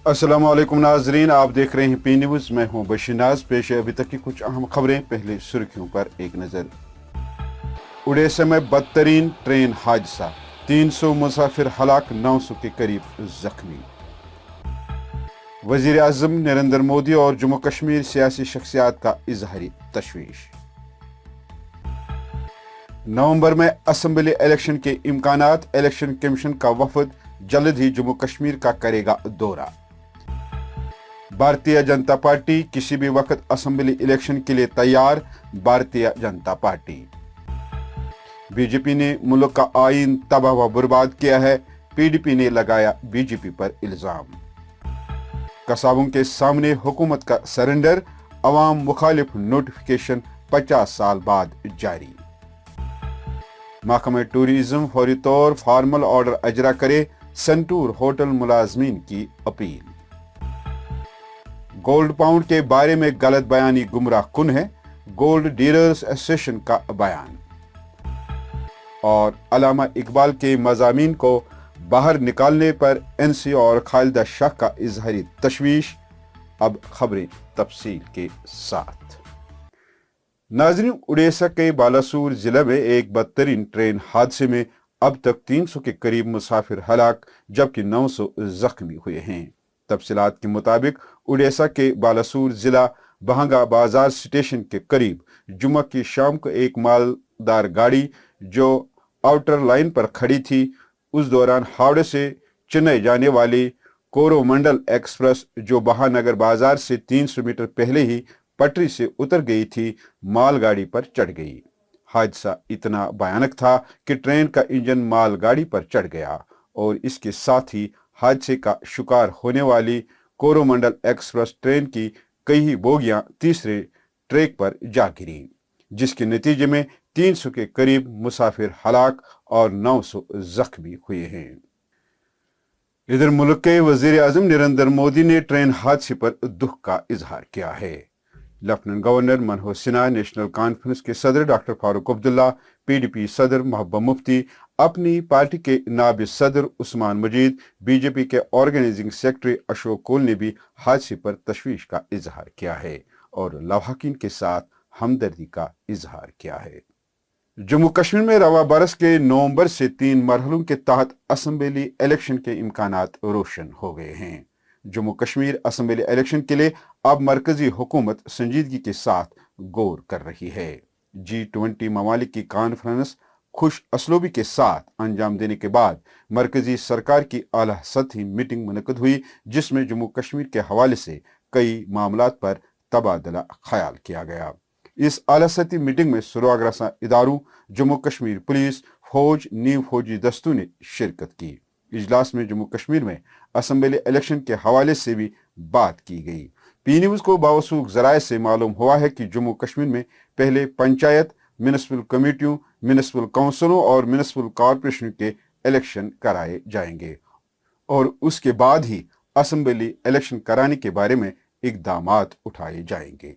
अस्सलाम वालेकुम नाजरीन, आप देख रहे हैं पी न्यूज़। मैं हूं बशीर नाज। पेश है अभी तक की कुछ अहम खबरें। पहले सुर्खियों पर एक नज़र। उड़ीसा में बदतरीन ट्रेन हादसा, 300 मुसाफिर हलाक, 900 के करीब जख्मी। वजीर आजम नरेंद्र मोदी और जम्मू कश्मीर सियासी शख्सियात का इजहारी तशवीश। नवंबर में असम्बली इलेक्शन के इम्कानात, इलेक्शन कमीशन का वफद जल्द ही जम्मू कश्मीर का करेगा दौरा। भारतीय जनता पार्टी किसी भी वक्त असेंबली इलेक्शन के लिए तैयार, भारतीय जनता पार्टी। बीजेपी ने मुल्क का आईन तबाह व बर्बाद किया है, पीडीपी ने लगाया बीजेपी पर इल्जाम। कसाबों के सामने हुकूमत का सरेंडर, अवाम मुखालिफ नोटिफिकेशन 50 साल बाद जारी। महकमा टूरिज्म फौरी तौर फार्मल ऑर्डर अजरा करे, सेंटूर होटल मुलाजमीन की अपील। गोल्ड पाउंड के बारे में गलत बयानी गुमराह कुन है, गोल्ड डीलर्स एसोसिएशन का बयान। और अल्लामा इकबाल के मज़ामीन को बाहर निकालने पर एनसी और खालिदा शाह का इजहारी तशवीश। अब खबरें तफसील के साथ। नाज़रीन, उड़ीसा के बालासोर जिले में एक बदतरीन ट्रेन हादसे में अब तक 300 के करीब मुसाफिर हलाक जबकि 900 जख्मी हुए हैं। तफसीलात के मुताबिक उड़ीसा के बालासोर जिला बहंगा बाजार स्टेशन के करीब जुम्मा की शाम को एक मालदार गाड़ी जो आउटर लाइन पर खड़ी थी, उस दौरान हावड़े से चेन्नई जाने वाली कोरोमंडल एक्सप्रेस जो बहानगर बाजार से 300 मीटर पहले ही पटरी से उतर गई थी, मालगाड़ी पर चढ़ गई। हादसा इतना भयानक था कि ट्रेन का इंजन मालगाड़ी पर चढ़ गया और इसके साथ ही हादसे का शिकार होने वाली कोरोमंडल एक्सप्रेस ट्रेन की कई बोगियां तीसरे ट्रैक पर जा गिरी, जिसके नतीजे में 300 के करीब मुसाफिर हलाक और 900 जख्मी हुए हैं। इधर मुल्क के वजीर आजम नरेंद्र मोदी ने ट्रेन हादसे पर दुख का इजहार किया है। लेफ्टिनेंट गवर्नर मनोहर सिन्हा, नेशनल कॉन्फ्रेंस के सदर डॉक्टर फारूक अब्दुल्ला, पीडीपी सदर महबूबा मुफ्ती, अपनी पार्टी के नायब सदर उस्मान मजीद, बीजेपी के ऑर्गेनाइजिंग सेक्रेटरी अशोक कोल ने भी हादसे पर तशवीश का इजहार किया है और लवाहकीन के साथ हमदर्दी का इजहार किया है। जम्मू कश्मीर में रवा बरस के नवंबर से 3 मरहलों के तहत असेंबली इलेक्शन के इम्कानात रोशन हो गए हैं। जम्मू कश्मीर असेंबली इलेक्शन के लिए अब मरकजी हुकूमत संजीदगी के साथ गौर कर रही है। G20 ममालिक की कॉन्फ्रेंस खुश असलोबी के साथ अंजाम देने के बाद मरकजी सरकार की आला सतही मीटिंग मुनक़द हुई, जिसमें जम्मू कश्मीर के हवाले से कई मामलात पर तबादला ख्याल किया गया। इस आला सतही मीटिंग में सुरगरसा इदारों, जम्मू कश्मीर पुलिस, फौज, नीम फौजी दस्तों ने शिरकत की। इजलास में जम्मू कश्मीर में असेंबली इलेक्शन के हवाले से भी बात की गई। पी न्यूज़ को बावसूख जराये से मालूम हुआ है कि जम्मू कश्मीर में पहले पंचायत, म्युनिसिपल कमेटियों, म्युनिसिपल काउंसिलों और म्युनिसिपल कॉरपोरेशन के इलेक्शन कराए जाएंगे और उसके बाद ही असेंबली इलेक्शन कराने के बारे में इकदामात उठाए जाएंगे।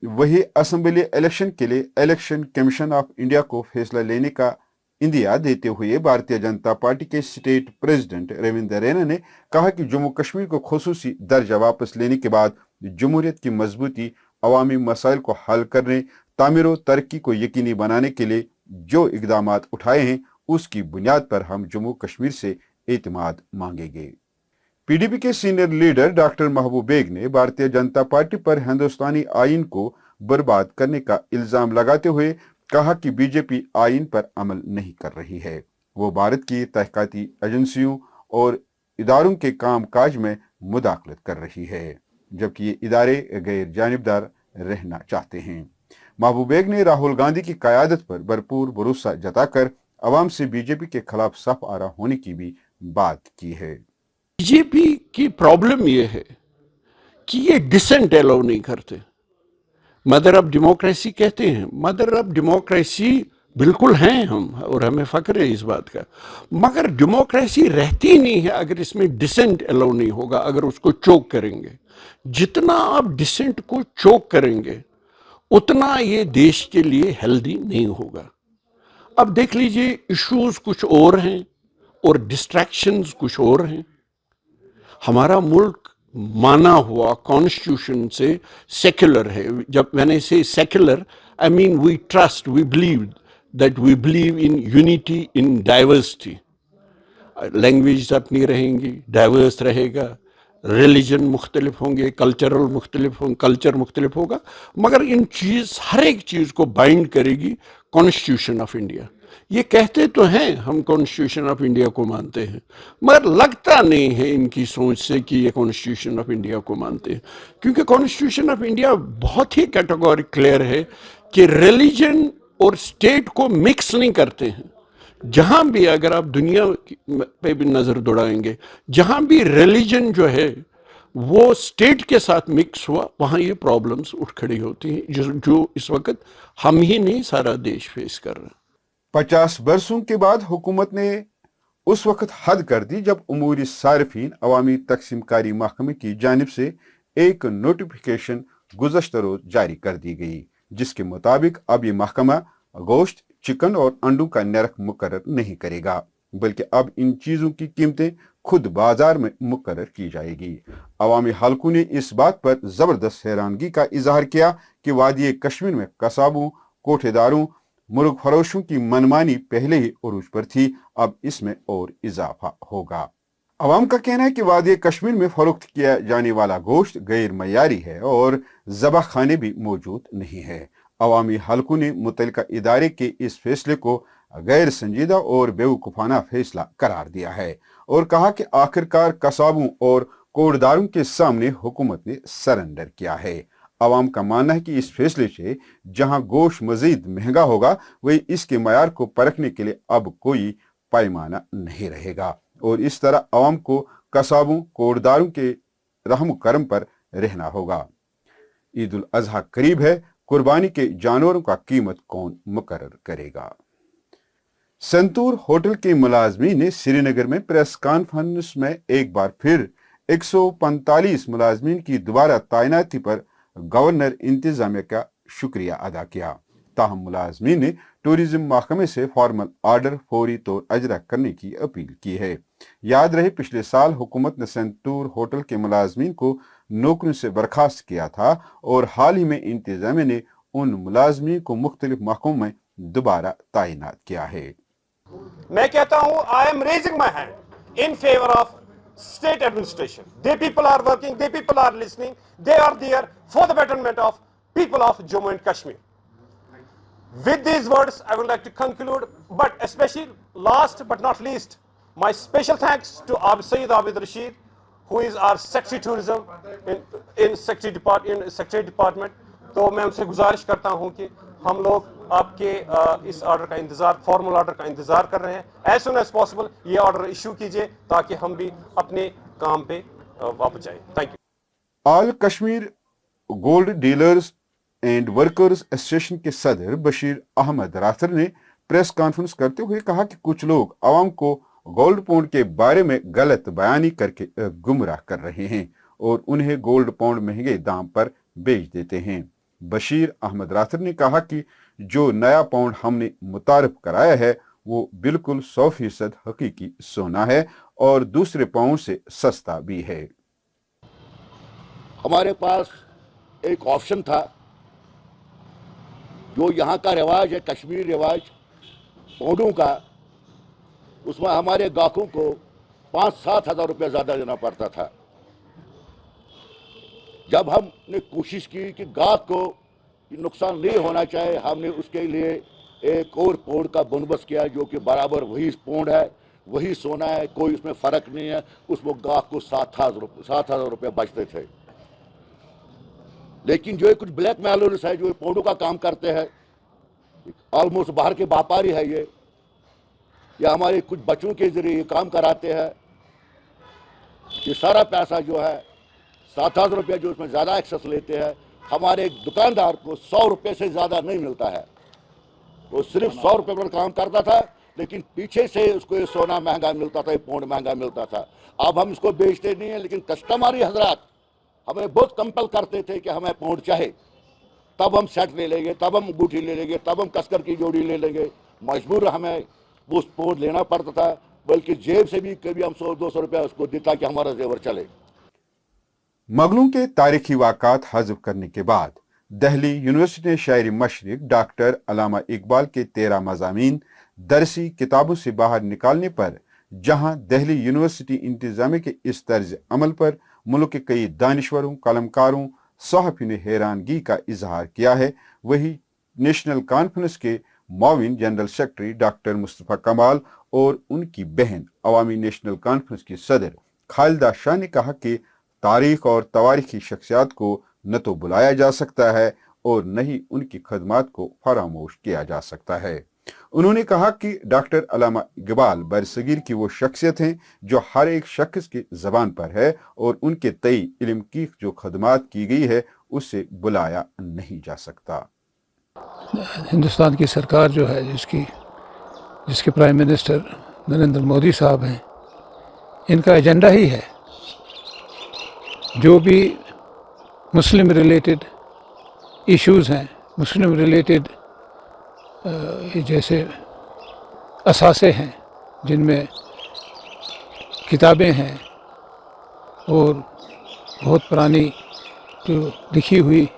वही असेंबली इलेक्शन के लिए इलेक्शन कमीशन ऑफ इंडिया को फैसला लेने का इंदिया देते हुए भारतीय जनता पार्टी के स्टेट प्रेसिडेंट रविंद्र रैना ने कहा कि जम्मू कश्मीर को खुसूसी दर्जा वापस लेने के बाद जमहूरियत की मजबूती, अवामी मसाइल को हल करने, तामीर तरक्की को यकीनी बनाने के लिए जो इकदामात उठाए हैं, उसकी बुनियाद पर हम जम्मू कश्मीर से एतमाद मांगेंगे। पीडीपी के सीनियर लीडर डॉक्टर महबूब बेग ने भारतीय जनता पार्टी पर हिंदुस्तानी आइन को बर्बाद करने का इल्जाम लगाते हुए कहा कि बीजेपी आइन पर अमल नहीं कर रही है, वो भारत की तहकीकाती एजेंसियों और इदारों के काम काज में मुदाखलत कर रही है, जबकि ये इदारे गैर जानिबदार रहना चाहते हैं। महबूब बेग ने राहुल गांधी की क़यादत पर भरपूर भरोसा जताकर अवाम से बीजेपी के खिलाफ साफ आरा होने की भी बात की है। बीजेपी की प्रॉब्लम ये है कि ये डिसेंट अलाउ नहीं करते। मदर ऑफ डेमोक्रेसी कहते हैं, मदर ऑफ डेमोक्रेसी बिल्कुल हैं हम और हमें फख्र है इस बात का, मगर डेमोक्रेसी रहती नहीं है अगर इसमें डिसेंट अलाउ नहीं होगा, अगर उसको चोक करेंगे। जितना आप डिसेंट को चोक करेंगे उतना ये देश के लिए हेल्दी नहीं होगा। अब देख लीजिए, इश्यूज कुछ और हैं और डिस्ट्रैक्शंस कुछ और हैं। हमारा मुल्क माना हुआ कॉन्स्टिट्यूशन से सेक्युलर है. जब मैंने say secular, I mean we trust, we believe that we believe in unity in diversity. Language अपनी रहेंगी, डाइवर्स रहेगा, रिलीजन मुख्तलिफ होंगे, कल्चर मुख्तलिफ होगा, मगर हर एक चीज़ को बाइंड करेगी कॉन्स्टिट्यूशन ऑफ इंडिया. ये कहते तो हैं हम कॉन्स्टिट्यूशन ऑफ इंडिया को मानते हैं, मगर लगता नहीं है इनकी सोच से कि ये कॉन्स्टिट्यूशन ऑफ इंडिया को मानते हैं, क्योंकि कॉन्स्टिट्यूशन ऑफ इंडिया बहुत ही कैटेगोरिक क्लियर है कि रिलीजन और स्टेट को मिक्स नहीं करते हैं. जहां भी अगर आप दुनिया पे भी नजर दौड़ाएंगे, जहां भी रिलीजन जो है वो स्टेट के साथ मिक्स हुआ, वहां ये प्रॉब्लम्स उठ खड़ी होती हैं, जो इस वक्त हम ही नहीं सारा देश फेस कर रहे हैं. 50 बरसों के बाद हुकूमत ने उस वक्त हद कर दी जब उमूरी सारिफीन अवामी तकसीम कारी महकमे की जानिब से एक नोटिफिकेशन गुज़श्ता रोज जारी कर दी गई, जिसके मुताबिक अब ये महकमा गोश्त, चिकन और अंडों का नरख मुकर्रर नहीं करेगा, बल्कि अब इन चीज़ों की कीमतें खुद बाजार में मुकर्रर की जाएगी. अवामी हलकों ने इस बात पर ज़बरदस्त हैरानगी का इजहार किया कि वादी कश्मीर में कसाबों, कोठेदारों, मुर्ग फरोशों की मनमानी पहले ही उरूज पर थी, अब इसमें और इजाफा होगा. अवाम का कहना है कि वादी कश्मीर में फरोख्त किया जाने वाला गोश्त गैर मयारी है और ज़बह खाने भी मौजूद नहीं है. अवामी हलकों ने मुतल्लिका इदारे के इस फैसले को गैर संजीदा और बेवकूफ़ाना फैसला करार दिया है और कहा कि आखिरकार कसाबों और कोड़दारों के सामने हुकूमत ने सरेंडर किया है. अवाम का मानना है कि इस फैसले से जहां गोश्त मजीद महंगा होगा, वही इसके मयार को परखने के लिए अब कोई पैमाना नहीं रहेगा और इस तरह अवाम को कसाबों, कोड़दारों के रहम करम पर रहना होगा. ईद उल अजहा करीब है, कुर्बानी के जानवरों का कीमत कौन मुकर्रर करेगा? संतूर होटल के मुलाजमीन ने श्रीनगर में प्रेस कॉन्फ्रेंस में एक बार फिर 145 मुलाजमीन की दोबारा तैनाती पर गवर्नर इंतजामिया का शुक्रिया अदा किया. ताहम मुलाजमीन ने टूरिज्म महकमे से फॉर्मल आर्डर फौरी तौर अजरा करने की अपील की है. याद रहे पिछले साल हुकूमत ने संतूर होटल के मुलाजमीन को नौकरियों से बर्खास्त किया था और हाल ही में इंतजामिया ने उन मुलाजमीन को मुख्तलिफ महकमों में दोबारा तैनात किया है. मैं कहता हूं, I am raising my hand in favour of state administration. They people are working, they people are listening, they are there for the betterment of people of Jammu and Kashmir. With these words, I would like to conclude, but especially last but not least, my special thanks to Sayyid Abid Rashid, who is our Secretary Tourism in Secretary Department. तो मैं उनसे गुजारिश करता हूं कि हम लोग आपके इस ऑर्डर का इंतजार, फॉर्मल ऑर्डर का इंतजार कर रहे हैं. एज सुन एज पॉसिबल ये ऑर्डर इशू कीजिए ताकि हम भी अपने काम पे वापस जाएं. Thank you. All Kashmir gold dealers and workers association के सदर बशीर अहमद राथर ने प्रेस कॉन्फ्रेंस करते हुए कहा कि कुछ लोग आवाम को गोल्ड पाउंड के बारे में गलत बयानी करके गुमराह कर रहे हैं और उन्हें गोल्ड पाउंड महंगे दाम पर बेच देते हैं. बशीर अहमद राथर ने कहा कि जो नया पाउंड हमने मुतारफ कराया है वो बिल्कुल 100% हकीकी सोना है और दूसरे पाउंड से सस्ता भी है. हमारे पास एक ऑप्शन था, जो यहाँ का रिवाज है, कश्मीर रिवाज पाउंडों का, उसमें हमारे गाहकों को 5-7 हज़ार रुपये ज़्यादा देना पड़ता था. जब हमने कोशिश की कि गाहक को नुकसान नहीं होना चाहिए, हमने उसके लिए एक और पाउंड का बंदोबस्त किया जो कि बराबर वही पाउंड है, वही सोना है, कोई उसमें फ़र्क नहीं है. उसमें गाहक को 7,000 रुपये बचते थे. लेकिन जो कुछ ब्लैक मेलर्स है जो पाउंडों का काम करते हैं, ऑलमोस्ट बाहर के व्यापारी है ये, या हमारे कुछ बच्चों के जरिए ये काम कराते हैं. ये सारा पैसा जो है 7,000 रुपये जो उसमें ज़्यादा एक्सेस लेते हैं, हमारे दुकानदार को 100 रुपये से ज़्यादा नहीं मिलता है. वो सिर्फ 100 रुपये पर काम करता था, लेकिन पीछे से उसको ये सोना महंगा मिलता था, ये पाउंड महंगा मिलता था. अब हम इसको बेचते नहीं हैं, लेकिन कस्टमर हजरात हमें बहुत कंपल करते थे कि हमें पाउंड चाहिए, तब हम सेट ले लेंगे, तब हम अंगूठी ले लेंगे, तब हम कसकर की जोड़ी ले लेंगे. मजबूर हमें वो पाउंड लेना पड़ता था, बल्कि जेब से भी कभी हम 100-200 रुपया उसको देता कि हमारा जेवर चले. मगलों के तारीखी वाक़ात हज़फ करने के बाद दहली यूनिवर्सिटी ने शायरी मशरिक डॉक्टर अल्लामा इकबाल के 13 मज़ामीन दरसी किताबों से बाहर निकालने पर जहां दहली यूनिवर्सिटी इंतज़ामिया के इस तर्ज अमल पर मुल्क के कई दानिश्वरों, कलमकारों, सहाफ़ियों ने हैरानगी का इजहार किया है, वही नेशनल कॉन्फ्रेंस के मुआविन जनरल सेक्रेटरी डॉक्टर मुस्तफ़ा कमाल और उनकी बहन अवामी नेशनल कॉन्फ्रेंस की सदर खालिदा शाह ने कहा कि तारीख और तवारीखी शख्सियात को न तो बुलाया जा सकता है और न ही उनकी खदमात को फरामोश किया जा सकता है। उन्होंने कहा कि डॉक्टर अल्लामा इकबाल बरसगीर की वो शख्सियत हैं जो हर एक शख्स की ज़बान पर है और उनके तई इल्म की जो खदमात की गई है उससे बुलाया नहीं जा सकता। हिंदुस्तान की सरकार जो है जिसके प्राइम मिनिस्टर नरेंद्र मोदी साहब हैं, इनका एजेंडा ही है जो भी मुस्लिम रिलेटेड इश्यूज़ हैं, मुस्लिम रिलेटेड जैसे असासे हैं जिनमें किताबें हैं और बहुत पुरानी जो लिखी हुई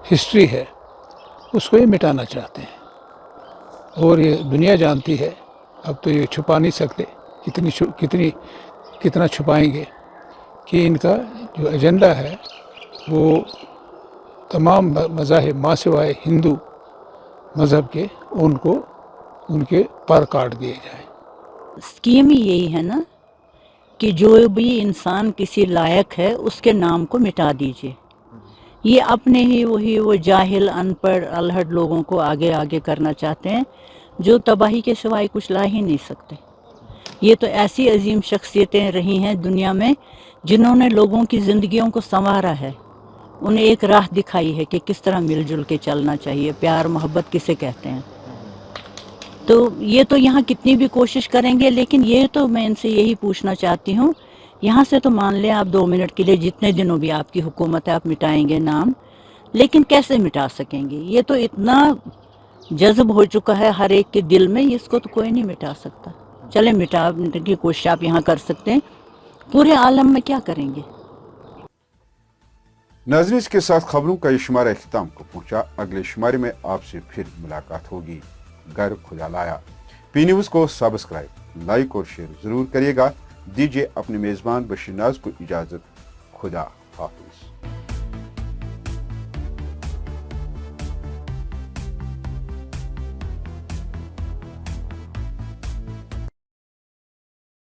हिस्ट्री है उसको ये मिटाना चाहते हैं और ये दुनिया जानती है। अब तो ये छुपा नहीं सकते, कितना छुपाएंगे कि इनका जो एजेंडा है वो तमाम मज़ाहिब माँ सिवाय हिंदू मज़हब के उनको उनके पर काट दिए जाए। स्कीम ही यही है ना कि जो भी इंसान किसी लायक है उसके नाम को मिटा दीजिए। ये अपने ही वो जाहिल अनपढ़ अलहड़ लोगों को आगे आगे करना चाहते हैं जो तबाही के सिवाय कुछ ला ही नहीं सकते। ये तो ऐसी अजीम शख्सियतें रही हैं दुनिया में जिन्होंने लोगों की ज़िंदगियों को संवारा है, उन्हें एक राह दिखाई है कि किस तरह मिलजुल के चलना चाहिए, प्यार मोहब्बत किसे कहते हैं। तो ये तो यहाँ कितनी भी कोशिश करेंगे, लेकिन ये तो मैं इनसे यही पूछना चाहती हूँ, यहाँ से तो मान लें आप 2 मिनट के लिए जितने दिनों भी आपकी हुकूमत है आप मिटाएंगे नाम, लेकिन कैसे मिटा सकेंगे? ये तो इतना जज्ब हो चुका है हर एक के दिल में, इसको तो कोई नहीं मिटा सकता। चले मिटाने की कोशिश आप यहाँ कर सकते हैं, पूरे आलम में क्या करेंगे? नाज़रीन, इसके साथ खबरों का ये शुमारा इख्तिताम को पहुंचा। अगले शुमारे में आपसे फिर मुलाकात होगी। घर खुदा लाया। पी न्यूज़ को सब्सक्राइब, लाइक और शेयर जरूर करिएगा। दीजिए अपने मेज़बान बशीर नाज को इजाज़त। खुदा हाफ़िज़।